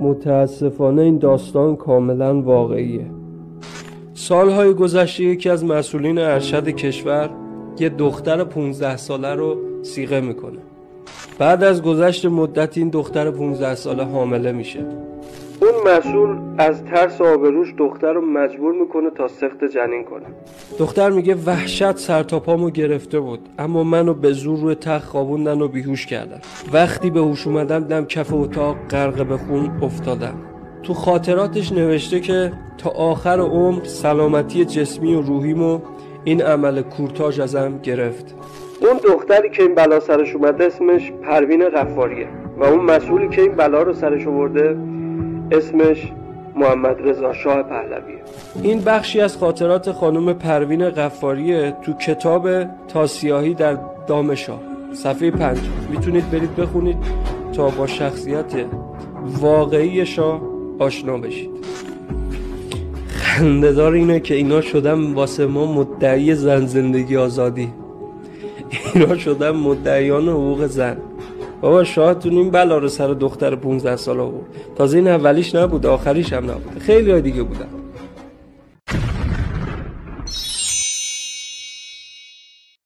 متاسفانه این داستان کاملا واقعیه. سالهای گذشته یکی از مسئولین ارشد کشور یه دختر 15 ساله رو صیغه میکنه. بعد از گذشت مدت این دختر 15 ساله حامله میشه. اون مسئول از ترس آبروش دختر رو مجبور میکنه تا سقط جنین کنه. دختر میگه وحشت سر تا پامو گرفته بود، اما منو به زور روی تخت خوابوندن و بیهوش کردن. وقتی به هوش اومدم دیدم کف اتاق غرق به خون افتادم. تو خاطراتش نوشته که تا آخر عمر سلامتی جسمی و روحیمو این عمل کورتاژ ازم گرفت. اون دختری که این بلا سرش اومده اسمش پروین غفاریه و اون مسئولی که این بلا رو سرش آورده اسمش محمد رضا شاه پهلویه. این بخشی از خاطرات خانم پروین غفاریه تو کتاب تا سیاهی در دام شاه، صفحه 5. میتونید برید بخونید تا با شخصیت واقعی شاه آشنا بشید. خنده‌دار اینه که اینا شدن واسه ما مدعی زن زندگی آزادی. اینا شدن مدعیان حقوق زن. بابا شاهتون این بلا رو سر دختر 15 ساله بود. تازه این اولیش نبود، آخریش هم نبود، خیلی های دیگه بودن.